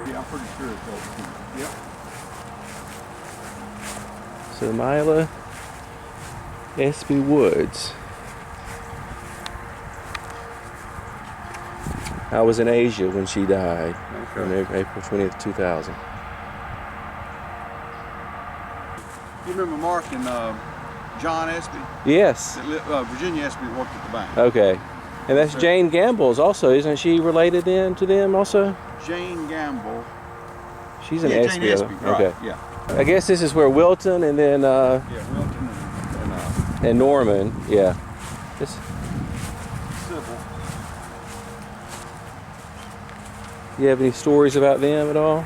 Yeah, I'm pretty sure it's old. Yep. So Mila Espy Woods. I was in Asia when she died, on April 20th, 2000. You remember Mark and John Espy? Yes. Virginia Espy worked at the bank. Okay. And that's Jane Gamble's also, isn't she related then to them also? Jane Gamble. She's an Espy. Espy. Right, okay. Yeah. I guess this is where Wilton and then Yeah, Wilton and Norman. Yeah. This. Sybil. You have any stories about them at all?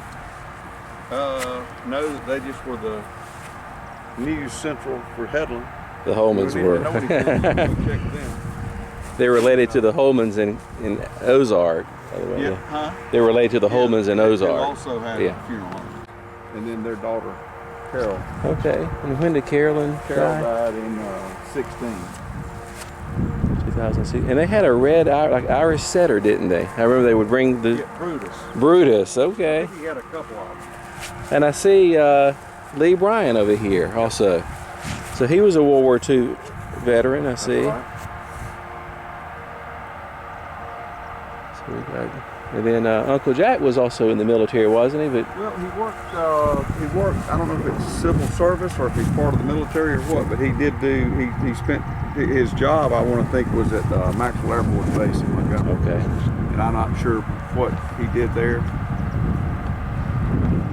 No, they just were the news central for Headland. The Holmans were. Nobody could check them. They're related to the Holmans in Ozark. By the way. Yeah, huh? They're related to the Holmans in Ozark. They also had a funeral home. And then their daughter, Carol. Okay. And when did Carolyn die? Carol died in 16. 2006. And they had a red Irish setter, didn't they? I remember they would bring the... Yeah, Brutus. Brutus, okay. I think he had a couple of them. And I see Lee Bryan over here also. So he was a World War II veteran, I see. Right. So we got, and then Uncle Jack was also in the military, wasn't he? But well, he worked. I don't know if it's civil service or if he's part of the military or what, but he did do. He spent his job. I want to think was at Maxwell Air Force Base in Montgomery. okay. And I'm not sure what he did there.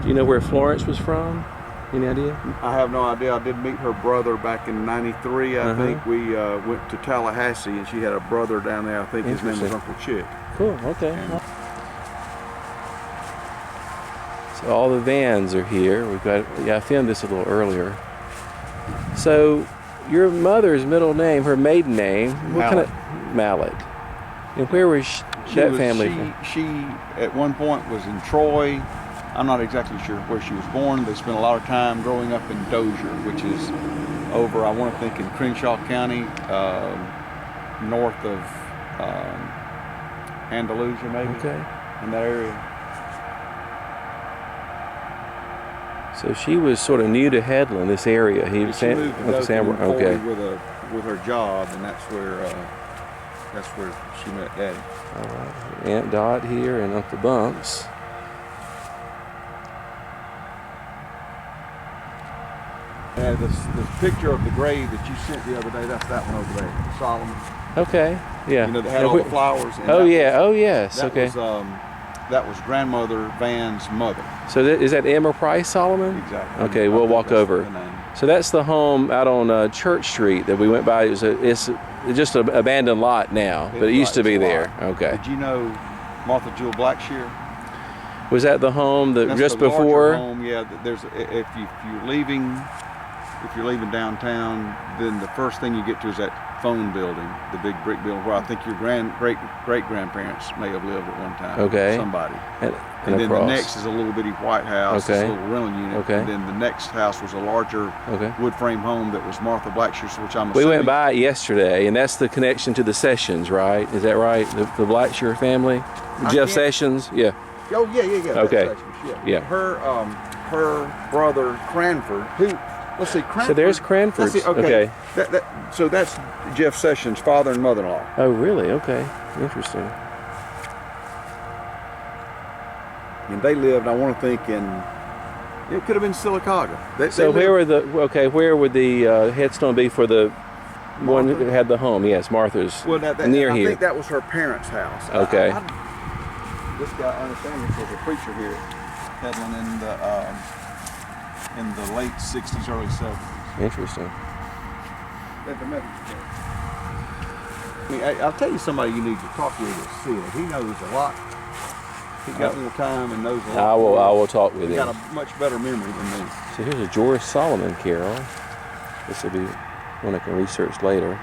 Do you know where Florence was from? Any idea? I have no idea. I did meet her brother back in '93. I think we went to Tallahassee, and she had a brother down there. I think his name was Uncle Chick. Cool. Okay. So all the vans are here. We've got. Yeah, I filmed this a little earlier. So your mother's middle name, her maiden name, what kind of Mallet? And where was that family from? She at one point was in Troy. I'm not exactly sure where she was born. They spent a lot of time growing up in Dozier, which is over, I want to think, in Crenshaw County, north of Andalusia, maybe. Okay. In that area. So she was sort of new to Headland, this area. He was she moved to Dothan okay. with her job, and that's where she met Daddy. All right. Aunt Dot here and Uncle Bumps. And this picture of the grave that you sent the other day, that's that one over there, Solomon. Okay, yeah. You know, that had all the flowers. And oh yeah, oh yes, that okay. That was grandmother Van's mother. So is that Emma Price Solomon? Exactly. Okay, we'll walk over. So that's the home out on Church Street that we went by. It's just an abandoned lot now, but it used to be there. Okay. Did you know Martha Jewell Blackshear? Was that the home that that's just the before? Home, yeah. There's if you're leaving downtown, then the first thing you get to is that phone building, the big brick building, where I think your great grandparents may have lived at one time. Okay. Somebody. And then the next is a little bitty white house, okay. this little rental unit. Okay. And then the next house was a larger wood frame home that was Martha Blackshear's, which I'm assuming. We went by it yesterday, and that's the connection to the Sessions, right? Is that right? The Blackshear family? Jeff Sessions? Yeah. Oh, yeah. Okay. Yeah. Her brother, Cranford, who... Let's see, Cranford. So there's Cranford's. Okay. So that's Jeff Sessions' father and mother-in-law. Oh, really? Okay. Interesting. And they lived, I want to think, it could have been Sylacauga. Where would the headstone be for the one who had the home? Yes, Martha's. Well, near I here. I think that was her parents' house. Okay. This guy, I understand, this was a preacher here at Headland in the late 60s, early 70s. Interesting. At the Methodist church. I mean, I'll tell you somebody you need to talk with is Sid. He knows a lot. He got more time and knows a lot. I will talk with him. He got a much better memory than me. So here's a George Solomon carol. This will be one I can research later.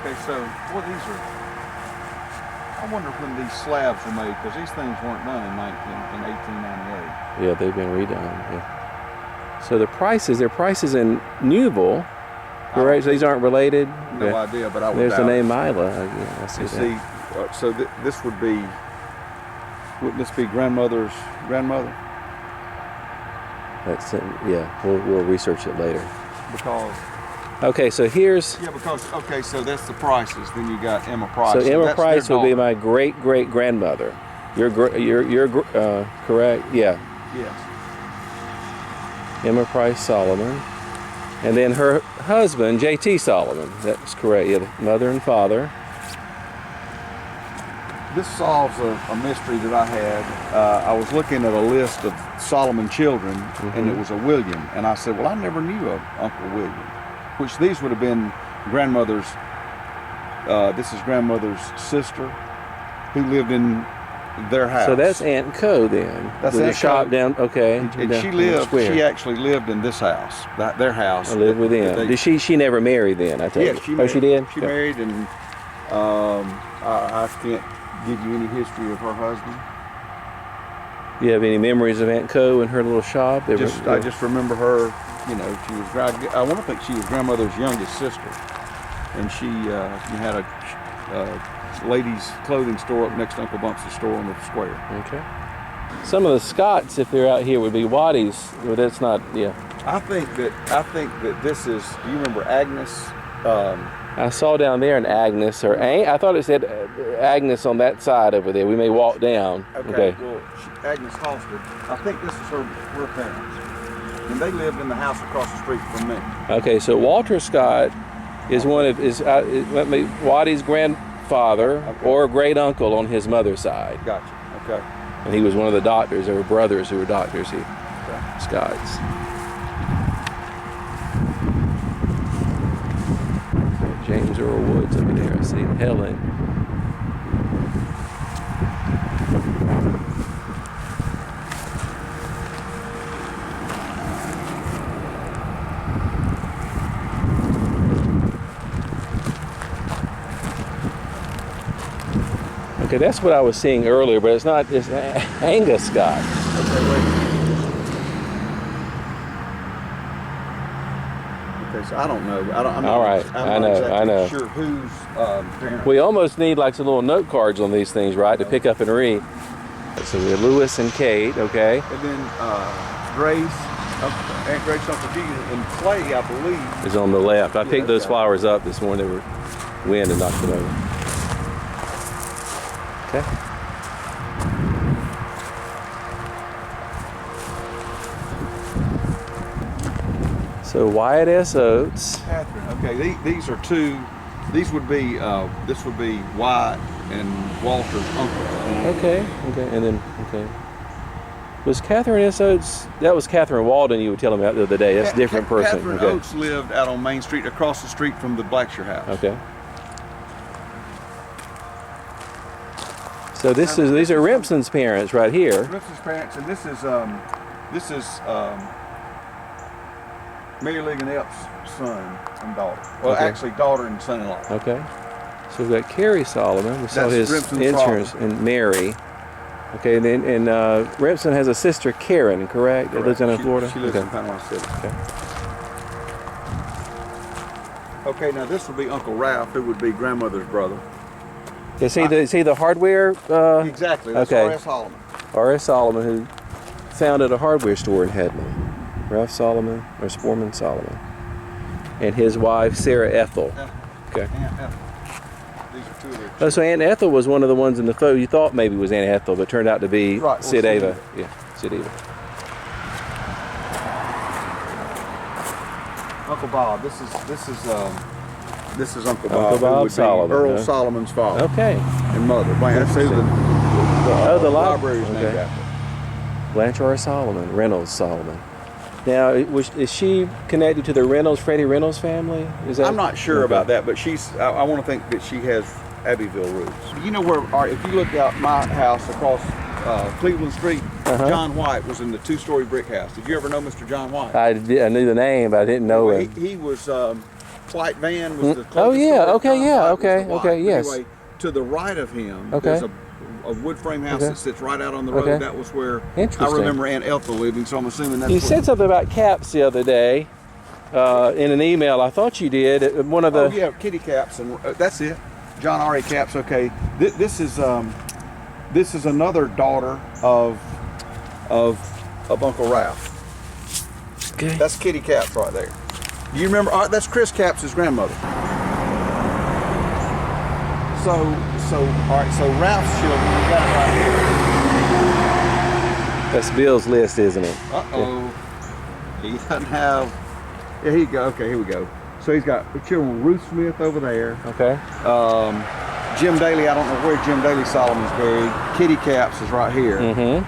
Okay, so these are. I wonder when these slabs were made, because these things weren't done in 1898. Yeah, they've been redone. Yeah. So their prices in Newville correct? So these aren't related? No idea, but I would There's the doubt name it. Mila. I see You that. see, so this would be, wouldn't this be grandmother's grandmother? That's it. Yeah, we'll research it later. Because, Okay, so here's... yeah, because, okay, so that's the Prices. Then you got Emma Price. So Emma that's Price their would be daughter. my great-great-grandmother. You're correct? Yeah. Yes. Emma Price Solomon. And then her husband, J.T. Solomon. That's correct. Yeah, the mother and father. This solves a mystery that I had. I was looking at a list of Solomon children, and it was a William. And I said, well, I never knew of Uncle William, which these would have been grandmother's, this is grandmother's sister who lived in their house. So that's Aunt Co then. That's with Aunt the shop Co. down, okay. And down she in the lived, square. she actually lived in this house, their house. I lived with them. Did she never married then, I take Yes, it? she Oh, married. she did? She Okay. married, and I can't give you any history of her husband. Do you have any memories of Aunt Co and her little shop? I just remember her, you know, she was, I want to think she was grandmother's youngest sister. And she had a ladies' clothing store up next to Uncle Bumps' store on the square. Okay. Some of the Scots, if they're out here, would be Waddies, but that's not, yeah. I think that this is, do you remember Agnes? I saw down there an Agnes, or I thought it said Agnes on that side over there. We may walk down. Okay. Well, Agnes Halstead, I think this is her parents. And they lived in the house across the street from me. Okay, so Walter Scott is Waddie's grandfather or great uncle on his mother's side. Gotcha. Okay. And he was one of the doctors. There were brothers who were doctors here. Okay. Scotts. James Earl Woods over there. I see Headland. Okay, that's what I was seeing earlier, but it's not. It's Angus Scott. Okay, wait. Okay, so I don't know. I'm not, All right, I'm not exactly I know. sure whose parents. We almost need like some little note cards on these things, right, to pick up and read. So we have Lewis and Kate, okay. And then Grace, Aunt Grace, Uncle G, and Clay, I believe. Is on the left. I picked those okay. flowers up this morning. They were wind and knocked them over. Okay. So Wyatt S. Oates. Catherine. Okay, these are two. These would be. This would be Wyatt and Walter's uncle. Okay. And then was Catherine S. Oates? That was Catherine Walden. You were telling me about the other day. That's a different person. Catherine Okay. Oates lived out on Main Street, across the street from the Blackshear house. Okay. So these are Rimpson's parents right here. Rimpson's parents, and this is Mary Lee and Epps' son and daughter. Well, Okay. actually, daughter and son-in-law. Okay. So we've got Kerry Solomon. We saw That's his Rimpson's insurance, father. and Mary. Okay, and then Rimpson has a sister, Karen, correct? That lives down in Florida. She lives okay. in Panama City. Okay. Okay, now this would be Uncle Ralph, who would be grandmother's brother. Is he the hardware? Exactly. That's okay. R.S. Holloman. R.S. Solomon, who founded a hardware store in Headland. Ralph Solomon, or Sporman Solomon, and his wife Sarah Ethel. Okay. Aunt Ethel. These are two of their Oh, so Aunt Ethel was one of the ones in the photo you thought maybe was Aunt Ethel, but turned out to be Right, well, Sid Sid Ava. Ava. Yeah, Sid Ava. Uncle Bob. This is Uncle Bob. Uncle Bob who would be Solomon, Earl huh? Solomon's father Okay. and mother. That's who the library is named okay. after. Blanche R. Solomon, Reynolds Solomon. Now, is she connected to the Freddie Reynolds family? Is that? I'm not sure Okay. about that, but I want to think that she has Abbeville roots. You know where? All right, if you look out my house across Cleveland Street, John White was in the two-story brick house. Did you ever know Mr. John White? I knew the name, but I didn't know him. He was Clyde Van was the closest Oh yeah, store. okay, John yeah, White was okay, the wife. okay, yes. Anyway, to the right of him, Okay. there's a wood frame house Okay. that sits right out on the road. Okay. That was where I Interesting. remember Aunt Ethel living, so I'm assuming that's You where. said something about caps the other day. in an email. I thought you did. One of the. Oh yeah, Kitty Caps, and that's it. John R.A. Caps. Okay, this is another daughter of Uncle Ralph. Okay. That's Kitty Caps right there. Do you remember? That's Chris Caps' grandmother. So all right. So Ralph's children, we got it right here. That's Bill's list, isn't it? Uh-oh. He doesn't have. Yeah, here you go. Okay, here we go. So he's got children. Ruth Smith over there. Okay. Jim Daly. I don't know where Jim Daly Solomon's buried. Kitty Caps is right here. Mm-hmm.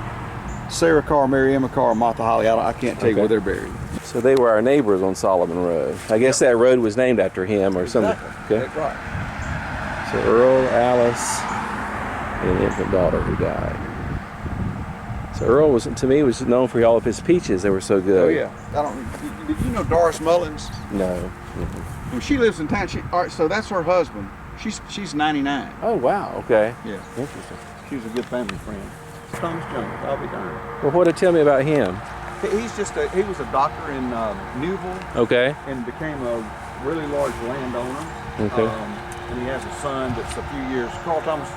Sarah Carr, Mary Emma Carr, Martha Holly. I can't tell you where they're buried. So they were our neighbors on Solomon Road. I guess that road was named after him or something. Exactly. Okay. That's right. So Earl, Alice, and an infant daughter who died. So Earl was, to me, was known for all of his peaches. They were so good. Oh yeah. Did you know Doris Mullins? No. Well, she lives in town. All right. So that's her husband. She's 99. Oh wow. Okay. Yeah. Interesting. She was a good family friend. Thomas Jones. I'll be darned. Well, what did tell me about him? He was a doctor in Newville. Okay. And became a really large landowner. Okay. And he has a son that's a few years. Carl Thomas.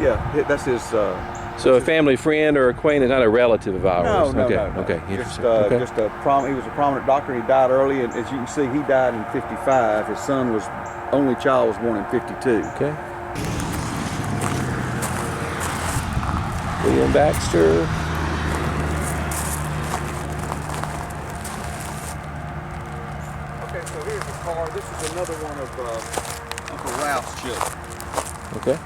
Yeah, that's his. So a family friend or acquaintance, not a relative of ours. No. Okay. Just, Interesting. Okay. he was a prominent doctor. He died early, and as you can see, he died in '55. His only child was born in '52. Okay. William Baxter. Okay, so here's a car. This is another one of Uncle Ralph's children. Okay.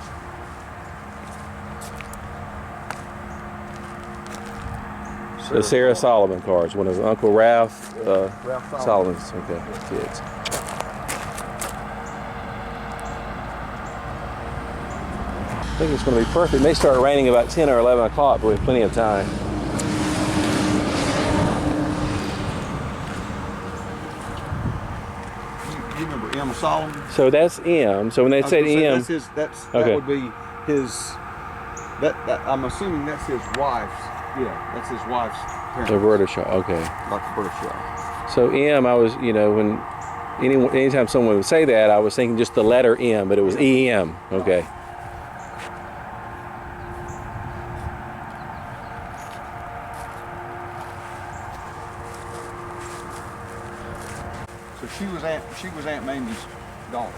So Sarah Solomon cars, one of Uncle Ralph, Ralph Solomon's kids. I think it's going to be perfect. It may start raining about 10 or 11 o'clock, but we have plenty of time. You remember M. Solomon? So that's M. So when they said M, that would be his. That I'm assuming that's his wife's. Yeah, that's his wife's parents. Roberta Shaw. Okay. Like Roberta Shaw. So M, I was, when anytime someone would say that, I was thinking just the letter M, but it was EM. Okay. So she was Aunt Mamie's daughter.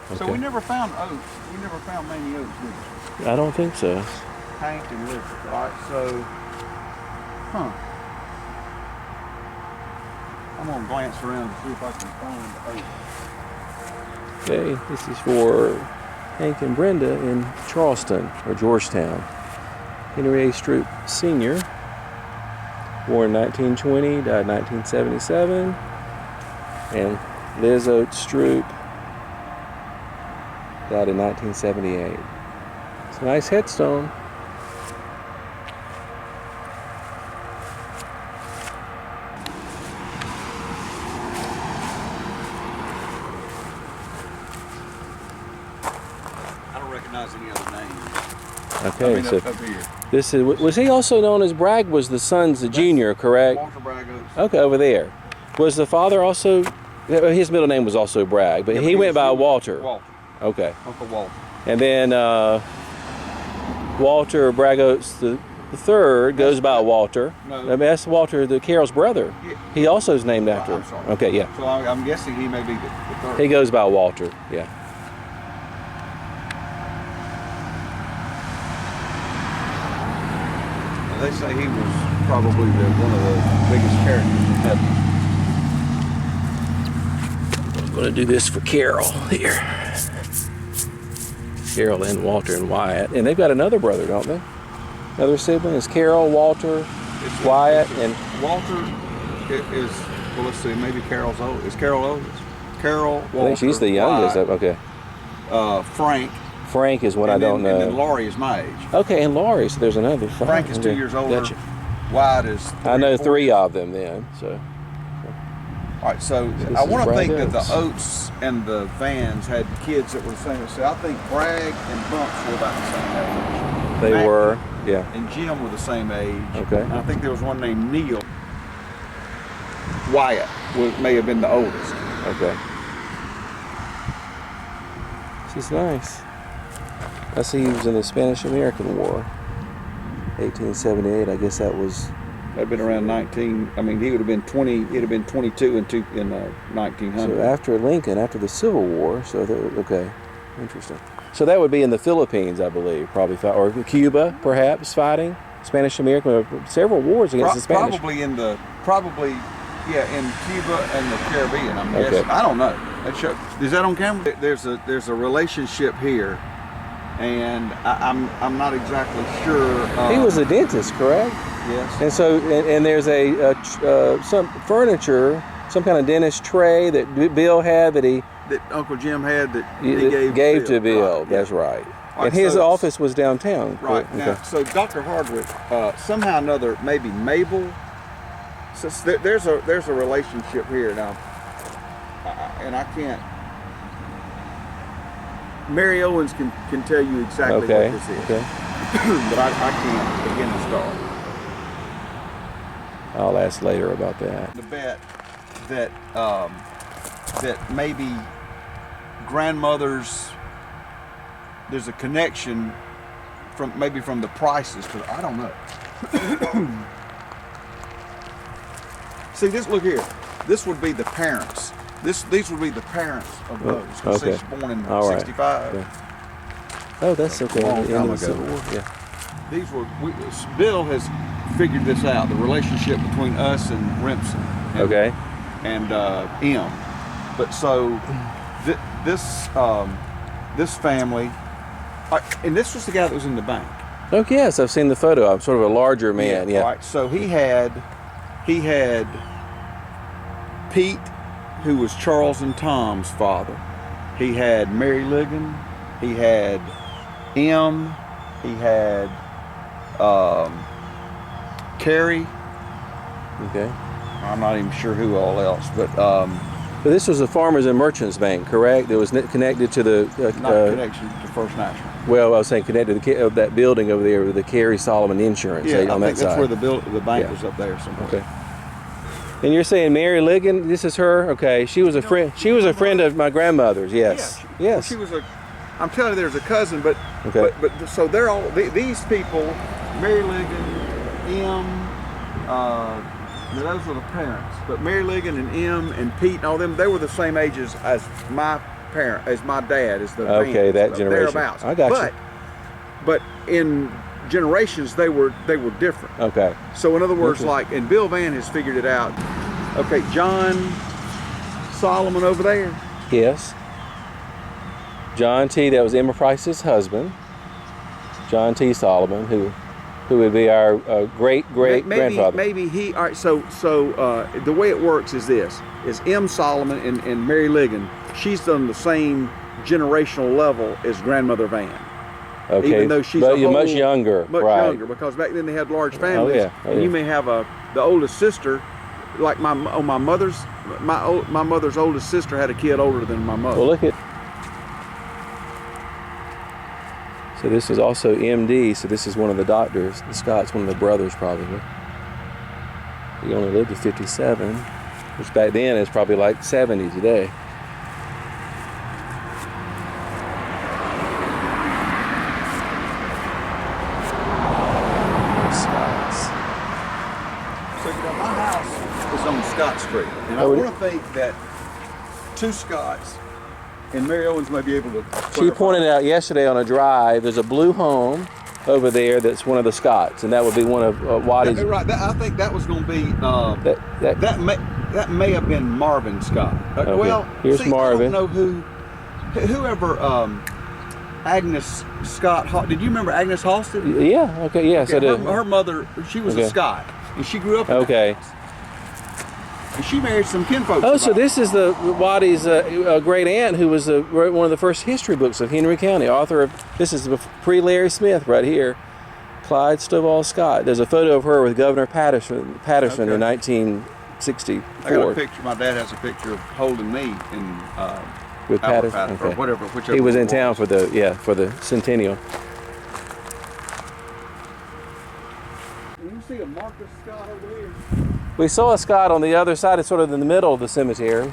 So Okay. we never found Oates. We never found Mamie Oates, did we? I don't think so. Hank and Elizabeth. All right, so, I'm gonna glance around to see if I can find Oates. Okay, this is for Hank and Brenda in Charleston or Georgetown. Henry A. Stroop Sr., born 1920, died 1977. And Liz Oates Stroop died in 1978. It's a nice headstone. I don't recognize any other names. Okay, so up here. this is, was he also known as Bragg? Was the son's the junior, correct? Walter Bragg Oates. Okay, over there. Was the father also, his middle name was also Bragg, but Yeah, he went by Walter. Walter. Okay. Uncle Walter. And then Walter Bragg Oates the third goes by Walter. No. I mean, that's Walter, the Carol's brother. Yeah. He also is named after. I'm sorry. Okay, yeah. So I'm guessing he may be the third. He goes by Walter, yeah. They say he was probably one of the biggest characters in Headland. I'm going to do this for Carol here. Carol and Walter and Wyatt. And they've got another brother, don't they? Another sibling is Carol, Walter, Wyatt, and Walter is, well, let's see, maybe Carol's old. Is Carol oldest? Carol, Walter, I think she's the youngest. Wyatt, Okay. Frank. Frank is one I don't know. And then Laurie is my age. Okay, and Laurie, so there's another. Frank is 2 years older. Gotcha. Wyatt is I know 4 three years. of them then, so. All right, so This I is want to Bragg think that Oates. the Oates and the Vans had kids that were the same. So I think Bragg and Bumps were about the same age. They Matt were, yeah. and Jim were the same age. Okay. And I think there was one named Neil. Wyatt. may have been the oldest. Okay. This is nice. I see he was in the Spanish-American War, 1878. I guess that was. That'd been around 19. I mean, he would have been 20. He'd have been 22 in 1900. So after Lincoln, after the Civil War. So okay, interesting. So that would be in the Philippines, I believe, probably, or Cuba, perhaps, fighting Spanish-American. Several wars against the Spanish. Probably, yeah, in Cuba and the Caribbean. I'm Okay. guessing. I don't know. Is that on camera? There's a relationship here, and I'm not exactly sure. He was a dentist, correct? Yes. And so, and there's some furniture, some kind of dentist tray that Bill had that Uncle Jim had that he gave to Bill. Right, That's yeah. right. Right, And his so- office was downtown. Right. Okay. Now, so Dr. Hardwick, somehow or another, maybe Mabel. So there's a relationship here now, and I can't. Mary Owens can tell you exactly what this is, Okay. but I can't begin to start. I'll ask later about that. The bet that that maybe grandmothers, there's a connection from the prices, because I don't know. See this? Look here. This would be the parents. These would be the parents of those. Because Okay. she's born in All right. 65. Okay. Oh, that's okay. Long The end time of the ago. Civil War. Yeah. These were. Bill has figured this out. The relationship between us and Remsen. And, Okay. And M. But so this family, and this was the guy that was in the bank. Oh yes, I've seen the photo. I'm sort of a larger man. Yeah. Right. So he had Pete, who was Charles and Tom's father. He had Mary Ligon. He had M. He had Carrie. Okay. I'm not even sure who all else, but But this was a Farmers and Merchants Bank, correct? It was connected to the. not connection to First National. Well, I was saying connected to that building over there with the Carey Solomon Insurance. Yeah, I on think that that's side. where the bank Yeah. was up there somewhere. Okay. And you're saying Mary Ligon? This is her? Okay. She was a friend. She was a friend of my grandmother's. Yes. Yeah, Yes. she was I'm telling you, there's a cousin, but Okay. but so they're all these people, Mary Ligon, M. Those were the parents, but Mary Ligon and M and Pete and all them, they were the same ages as my dad, as the Okay, that Vans, generation. thereabouts. I got you. But in generations, they were different. Okay. So in other words, Okay. like, and Bill Van has figured it out. Okay, John Solomon over there. Yes. John T. That was Emma Price's husband. John T. Solomon, who would be our great grandfather. Maybe he. All right. So the way it works is this: is M. Solomon and Mary Ligon. She's on the same generational level as Grandmother Van. Okay. Even though she's but you're much younger. much right. younger, because back then they had large families. yeah. Oh, and yeah. you may have the oldest sister, like my mother's oldest sister had a kid older than my mother. Well, look at. So this is also MD. So this is one of the doctors. The Scott's one of the brothers, probably. He only lived to 57, which back then is probably like 70 today. Scott's. So my house is on Scott Street, and I Oh, want to think that two Scotts, and Mary Owens may be able to. She pointed out yesterday on a drive, there's a blue home over there that's one of the Scotts, and that would be one of Wattie's. Right. I think that was going to be That that may have been Marvin Scott. Okay. Well, Here's see, Marvin. I don't know whoever Agnes Scott. Did you remember Agnes Halsted? Yeah. Okay. Yeah. So Okay, the, her mother, she was Okay. a Scott, and she grew up. In okay. that house. And she married some kinfolks. Oh, of so ours. this is the Wattie's great aunt, who was wrote one of the first history books of Henry County. Author of this is pre Larry Smith right here, Clyde Stovall Scott. There's a photo of her with Governor Patterson Okay. in 1964. I got a picture. My dad has a picture of holding me in With Albert Patterson, or okay. whichever. He was one in it town for the centennial. you see a Marcus Scott over there? We saw a Scott on the other side. It's sort of in the middle of the cemetery.